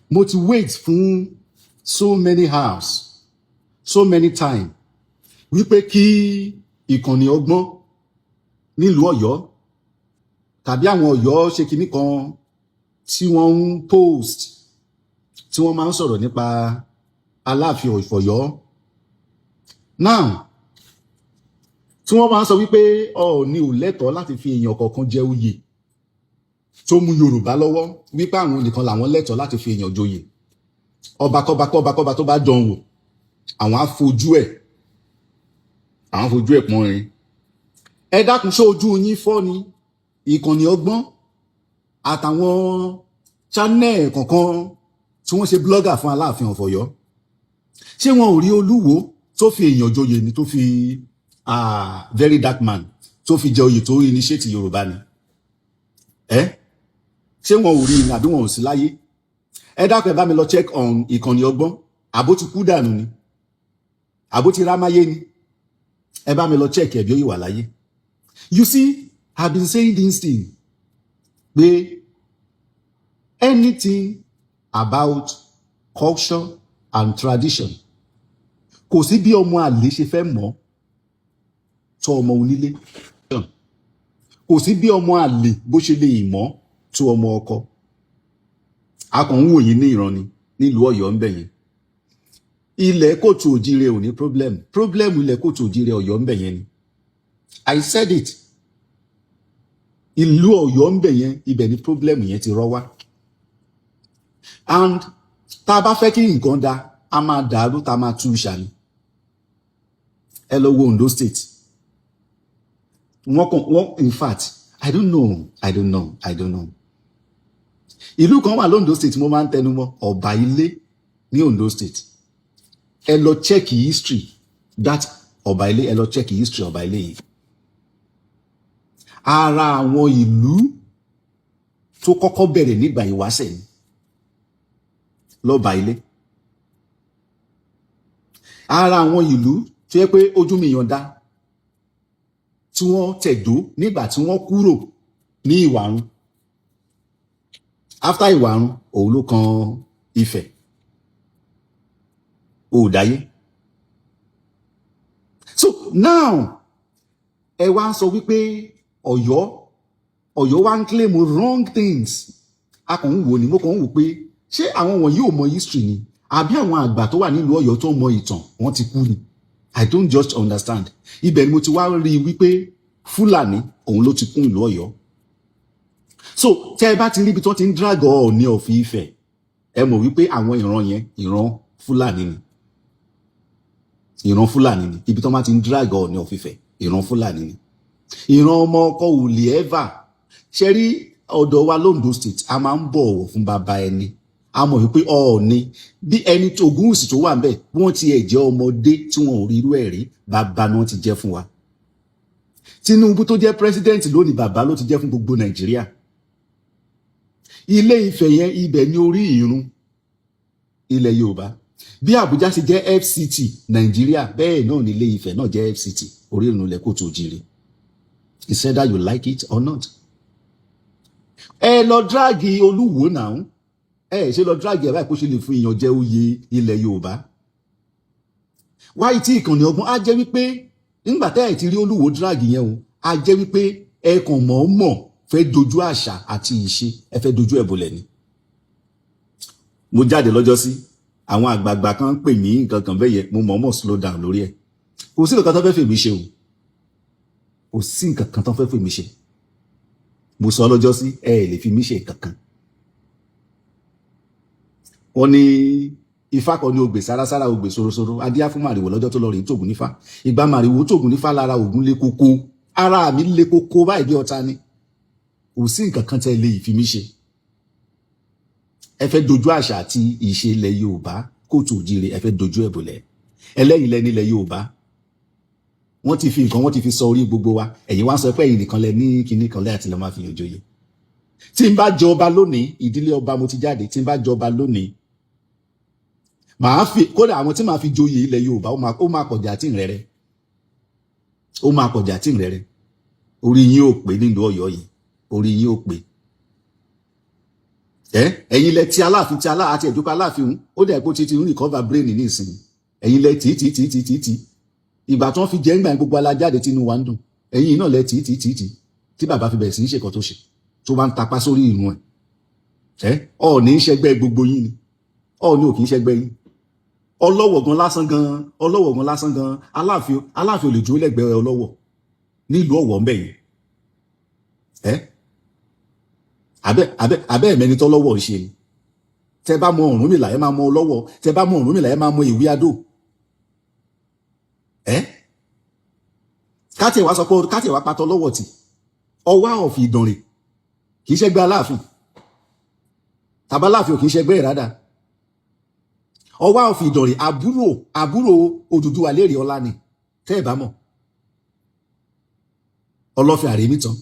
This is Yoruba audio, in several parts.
mo ti wait fún so many hours, so many time wípé kí ìkànnì ọgbọ́n nílùú Ọ̀yọ́ tàbí àwọn Ọ̀yọ́ ṣe kinní kan tí wọ́n ń post tí wọ́n máa ń sọ̀rọ̀ nípa Aláàfin Ọ̀yọ́. Now tí wọ́n máa ń sọ wípé Ọọ̀ni ò lẹ́tọ̀ọ́ láti fi èèyàn kọ̀ọ̀kan jẹ oyè tó mú Yorùbá lọ́wọ́, wípé àwọn nìkan làwọn lẹ́tọ̀ọ́ láti fi èèyàn joyè. Ọba tó bá dán wò, àwọn á fojú ẹ̀ pọ́n rin. Ẹ dákun, ṣé ojú yín fọ́ ni? Ìkànnì ọgbọ́n àtàwọn channel kankan tí wọ́n ṣe blogger fún Aláàfin of Ọ̀yọ́, ṣé wọn ò rí Olúwo tó fi èèyàn joyè ni, tó fi Verydarkman tó fi jẹ oyè tó initiate Yorùbá ni? Ṣé wọn ò rí ni àbí wọn ò sí láyé? Ẹ dákun, ẹ bá mi lọ check on ìkànnì ọgbọ́n. Àbó ti kú dànù ni? Àbó ti rámáyé ni? Ẹ bá mi lọ check ẹ̀ bí ó yìí wà láyé. You see, I've been saying this thing pé anything about culture and tradition, kò sí bí ọmọ àlè ṣe fẹ́ mọ̀ tó ọmọ onílé, kò sí bí ọmọ àlè bó ṣe lè mọ̀ tó ọmọ ọkọ. A kàn ń wò yín ní ìran ni nílùú Ọ̀yọ́ ń bẹ̀ yẹn. Ilẹ̀ Kóòtù Òjíire ò ní problem ilẹ̀ Kóòtù Òjíire Ọ̀yọ́ ń bẹ̀ yẹn ni. I said it. Ìlú Ọ̀yọ́ ń bẹ̀ yẹn, ibẹ̀ ni problem yẹn ti rọ́ wá. And tá a bá fẹ́ kí nǹkan da, a máa dàrú, tá a máa tú ìṣà ni. Ẹ lọ wo Ondo State. In fact, I don't know. Ìlú kan wà l'Ondo State mo máa ń tẹnu mọ́, Ọba Ilé ní Ondo State. Ẹ lọ check history that Ọba Ilé, ẹ lọ check history Ọba Ilé yìí. Ara àwọn ìlú tó kọ́kọ́ bẹ̀rẹ̀ nígbà ìwáṣẹ̀ ni l'Ọba Ilé. Ara àwọn ìlú tó yẹ pé ojú mi yọ̀ǹda tí wọ́n tẹ̀dó nígbà tí wọ́n kúrò ní Ìwàrun. After Ìwàrun, òun ló kan Ifẹ̀, Òòdáyé. So now ẹ wá sọ wípé Ọ̀yọ́ wá ń claim wrong things. A kàn ń wò ní, mo kàn ń wò pé ṣé àwọn wọ̀nyí ò mọ history ni, àbí àwọn àgbà tó wà nílùú Ọ̀yọ́ tó mọ ìtàn wọ́n ti kú ni? I don't just understand. Ibẹ̀ ni mo ti wá rí wípé Fúlàní òun ló ti kún ìlú Ọ̀yọ́. So tẹ́ ẹ bá ti rí ibi tó ti ń drag Ọọ̀ni of Ifẹ̀, ẹ mọ̀ wípé àwọn ìran yẹn ìran Fúlàní ni. Ìran Fúlàní ni. Ibi tó máa ti ń drag Ọọ̀ni of Ifẹ̀, ìran Fúlàní ni. Ìran ọmọ ọkọ òlì ẹ́và. Ṣe rí ọ̀dọ̀ wa l'Ondo State, a máa ń bọ̀wọ̀ fún bàbá ẹni. A mọ̀ wípé Ọọ̀ni bí ẹni tó Ògúnwùsì tó wà ńbẹ̀, bí wọ́n ti ẹ̀ jẹ́ ọmọdé tí wọ́n ò rí irú ẹ̀ rí, bàbá ni wọ́n ti jẹ́ fún wa. Tinubu tó jẹ́ president lónìí, bàbá ló ti jẹ́ fún gbogbo Nàìjíríà. Ilé Ifẹ̀ yẹn, ibẹ̀ ni orí ìrun ilẹ̀ Yorùbá. Bí Àbújá ṣe jẹ́ FCT Nàìjíríà, bẹ́ẹ̀ náà ni Ilé Ifẹ̀ náà jẹ́ FCT, orí ìrun ilẹ̀ Kóòtù Òjíire. It's either you like it or not. Ẹ lọ dráàgì Olúwo náà. Ẹ ṣe lọ dráàgì ẹ̀ báyìí kó ṣe lè fún èèyàn jẹ oyè ilẹ̀ Yorùbá. Wáyé tí ìkànnì ọgbọ́n á jẹ́ wípé nígbà tẹ́ ẹ̀ ti rí Olúwo dráàgì yẹn o, á jẹ́ wípé ẹ kàn mọ̀ọ́mọ̀ fẹ́ dojú àṣà àti ìṣe, ẹ fẹ́ dojú ẹ̀ bolẹ̀ ni. Mo jáde lọ́jọ́ sí, àwọn àgbààgbà kan pè mí nǹkan kan bẹ́yẹ, mo mọ̀ọ́mọ̀ slow down lórí ẹ̀. Kò sí nǹkan tó fẹ́ fèmí ṣe o. Kò sí nǹkan kan tó fẹ́ fèmí ṣe. Mo sọ lọ́jọ́ sí, ẹ lè fi mí ṣe nǹkan kan. Wọ́n ní Ifá kan ní ogbè sárasára, ogbè sorosoro, adíá fún màrìwò lọ́jọ́ tó lọ rí tògùn nífá. Ìgbà màrìwò tògùn nífá lára Ògún lé kókó. Ara mi lé kókó báyìí bí ọ̀tá ni. Kò sí nǹkan kan tẹ́ lè fi mí ṣe. Ẹ fẹ́ dojú àṣà àti ìṣe ilẹ̀ Yorùbá, Kóòtù Òjíire, ẹ fẹ́ dojú ẹ̀ bolẹ̀. Ẹlẹ́yin lẹ ní ilẹ̀ Yorùbá. Wọ́n ti fi nǹkan, wọ́n ti fi sọ orí gbogbo wa. Ẹ̀yin wá sọ pé ẹ̀yin nìkan lẹ ní kinní kan lẹ́ àti lọ máa fi yàn joyè. Tí n bá jọba lónìí, ìdílé ọba mo ti jáde, tí n bá jọba lónìí, màá fi, kódà àwọn tí màá fi joyè ilẹ̀ Yorùbá, ó máa kọjá tí ń rẹ̀rẹ̀. Ó máa kọjá tí ń rẹ̀rẹ̀. Orí yín ò pé nílùú Ọ̀yọ́ yìí. Orí yín ò pé. ẹ̀yin lẹ ti Aláàfin ti àti ẹ̀dúpẹ́ Aláàfin ó dẹ̀ kó ti ń recover brain ní ìsinmi ẹ̀yin lẹ tí ìgbà tí wọ́n fi jẹ́ ńgbà gbogbo alájáde tínú wa ń dùn ẹ̀yin náà lẹ tí bàbá fi bẹ̀rẹ̀ sí í ṣèkọ́ tó ṣe tó bá ń tapá sórí ìrun ẹ̀ Ọọ̀ni ń ṣẹgbẹ́ gbogbo yín ni Ọọ̀ni ò kì í ṣẹgbẹ́ yín ọlọ́wọ̀ gan lásán gan Aláàfin ò lè dúró lẹ́gbẹ̀ẹ́ ọlọ́wọ̀ nílùú Ọ̀wọ̀ ń bẹ̀ yẹn abẹ́ ẹ̀mẹ́ni tó lọ́wọ́ ń ṣe ni tẹ bá mọ Ọ̀rúnmìlà ẹ máa mọ ọlọ́wọ̀ tẹ bá mọ Ọ̀rúnmìlà ẹ máa mọ ìwé adó káàtì wá sọ pé káàtì wá patọ lọ́wọ́ tì Ọwá of Ìdànrè kì í ṣẹgbẹ́ Aláàfin tàbá Aláàfin ò kì í ṣẹgbẹ́ ìrádà Ọwá of Ìdànrè àbúrò Odùduwà Lérè Ọlá ni tẹ́ ẹ̀ bá mọ̀ Ọlọ́fin Àrèmítàn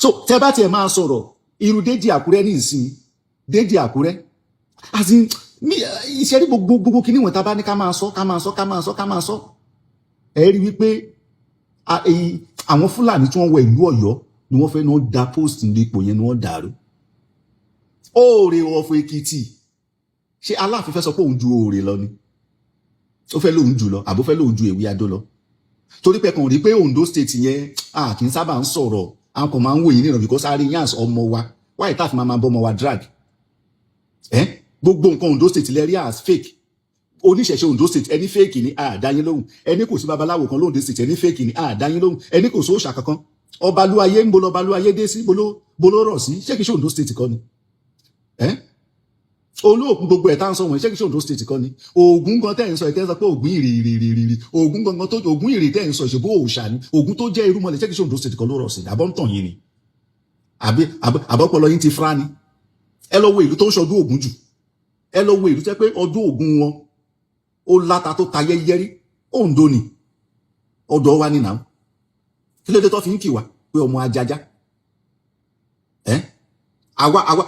so tẹ́ bá tiẹ̀ máa sọ̀rọ̀ irú Déjì Àkúrẹ́ ní ìsìn Déjì Àkúrẹ́ àti ìṣẹ́rí gbogbo kí níwọ̀n tá bá ní ká máa sọ ẹ rí wípé àwọn Fúlàní tí wọ́n wọ ìlú Ọ̀yọ́ ni wọ́n fẹ́ náà da post ní ipò yẹn ni wọ́n dàrú Oòrè of Èkìtì ṣé Aláàfin fẹ́ sọ pé òun ju Oòrè lọ ni ó fẹ́ lóun jù lọ àbó fẹ́ lóun ju Èwe Adó lọ torí pé kàn rí pé Ondo state yẹn kì í sábà ń sọ̀rọ̀ àwọn kan máa ń wò yín nìran because ari yans ọmọ wa wáyé tá a fi máa bọ́ ọmọ wa drag gbogbo nǹkan Ondo state lẹ́rí as fake oníṣẹ̀ṣe Ondo state ẹni fake ni àdáyín lóhùn ẹni kò sí babaláwo kan lóhùn state ẹni fake ni àdáyín lóhùn ẹni kò sóòṣà kankan Ọbalúayé ń bolo Ọbalúayé dé sí bolo rọ̀ sí ṣé kìí ṣe Ondo state kọ́ ni olóògùn gbogbo ẹ̀ tá à ń sọ wọ̀nyí ṣé kìí ṣe Ondo state kọ́ ni Ògún gan tẹ́ ń sọ ìtẹ́ sọ pé Ògún ìrì Ògún gangan tó Ògún ìrì tẹ́ ń sọ ìṣòbó òòṣà ni Ògún tó jẹ́ irúmọlẹ̀ ṣé kìí ṣe Ondo state kọ́ ló rọ̀ sí àbọ̀ ń tàn yín ni àbọ̀pọ̀lọ yín ti fúra ni ẹ lọ wo ìlú tó ń ṣọdún Ògún jù ẹ lọ wo ìlú tẹ́ pé ọdún Ògún wọn ó láta tó ta yẹ́yẹ́rí Ondo ni ọ̀dọ̀ wa ni náà kí ló dé tó fi ń kì wá pé ọmọ ajájá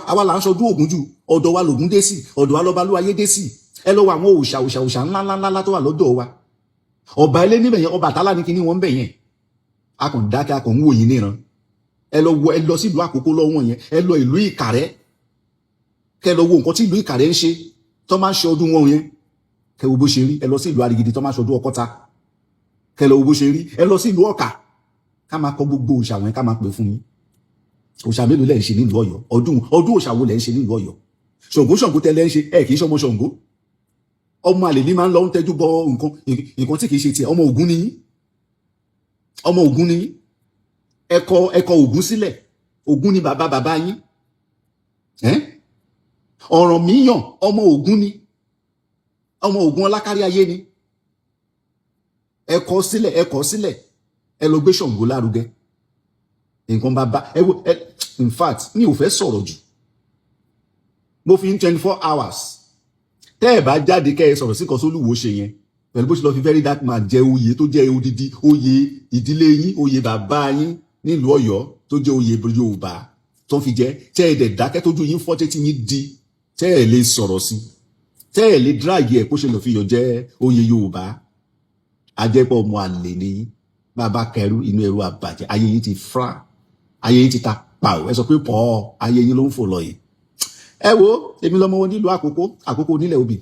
àwa là ń ṣọdún Ògún jù ọ̀dọ̀ wa lògún dé sí ọ̀dọ̀ wa lọ́balúayé dé sí ẹ lọ wo àwọn òòṣà ńláńlá tó wà lọ́dọ̀ wa ọba ilé níbẹ̀ yẹn Ọbàtálá ní kíní wọn ń bẹ̀ yẹn a kàn dákẹ́ a kàn ń wò yín níran ẹ lọ sí ìlú Àkókó lọ́wọ́ yẹn ẹ lọ ìlú Ìkàrẹ́ kẹ lọ wo nǹkan tí ìlú Ìkàrẹ́ ń ṣe tó máa ń ṣe ọdún wọn yẹn kẹ wo bó ṣe rí ẹ lọ sí ìlú Arigidi tó máa ń ṣe ọdún Ọkọ́ta kẹ lọ wo bó ṣe rí ẹ lọ sí ìlú Ọ̀kà ká máa kọ gbogbo òòṣà wọn ká máa pè fún yín òòṣà mélòó lẹ ń ṣe nílùú Ọ̀yọ́ ọdún òòṣà wo lẹ ń ṣe nílùú Ọ̀yọ́ Ṣàngó tẹ́lẹ̀ ń ṣe ẹ kì í ṣe ọmọ Ṣàngó ọmọ àlè ní máa ń lọ ń tẹjú bọ nǹkan tí kì í ṣe tiẹ̀ ọmọ Ògún ni yín ẹkọ Ògún sílẹ̀ Ògún ni bàbá yín Ọ̀rànmíyàn ọmọ Ògún ni ọmọ Ògún ọlákárí ayé ni ẹkọ sílẹ̀ ẹ lọ gbé Ṣàngó lárugẹ nǹkan bàbá in fact mi ò fẹ́ sọ̀rọ̀ jù mo fi 24 hours tẹ́ ẹ̀ bá jáde kẹ́ ẹ sọ̀rọ̀ sí kan sólùwò ṣe yẹn pẹ̀lú bó ṣe lọ fi Verydarkman jẹ oyè tó jẹ́ odidi oyè ìdílé yín oyè bàbá yín nílùú Ọ̀yọ́ tó jẹ́ oyè Yorùbá tó fi jẹ́ tẹ́ ẹ̀ dẹ̀ dákẹ́ tójú yín fọ́ tẹ́tí yín di tẹ́ ẹ̀ lè sọ̀rọ̀ sí tẹ́ ẹ̀ lè dráàgì ẹ̀ kó ṣe lọ fi yọ jẹ́ oyè Yorùbá ajẹ́pọ̀ ọmọ àlè ní bàbá kẹrù inú ẹrù àbàjẹ́ ayé yín ti fra ayé yín ti ta pàó ẹ sọ pé pọ̀ ayé yín ló ń fò lọ yìí ẹ wo èmi lọmọ wọn nílùú Àkókó nílẹ̀ Obì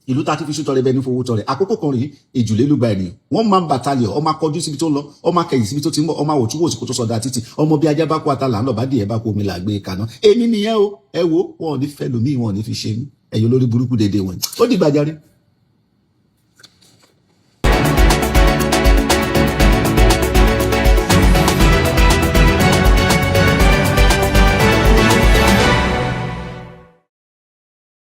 ìlú tá a ti fi ṣètọrẹ bẹni fowó tọrẹ àkókò kan rèé èjìlélúgba ènìyàn wọn máa ń bàtàlẹ ọmọ akọjú síbi tó ń lọ ọmọ akẹyìn síbi tó ti ń bọ̀ ọmọ àwòtún wò sí kó tó sọdá títì ọmọ bí ajá bá kó ata là ń lọ bá dìé bá kó omi là gbé kaná èmi nìyẹn o ẹ wo wọn ò ní fẹ́ lòmíì wọn ò ní fi ṣe mí ẹ̀yin olórí burúkú dédé wọn ó dìgbà jàre.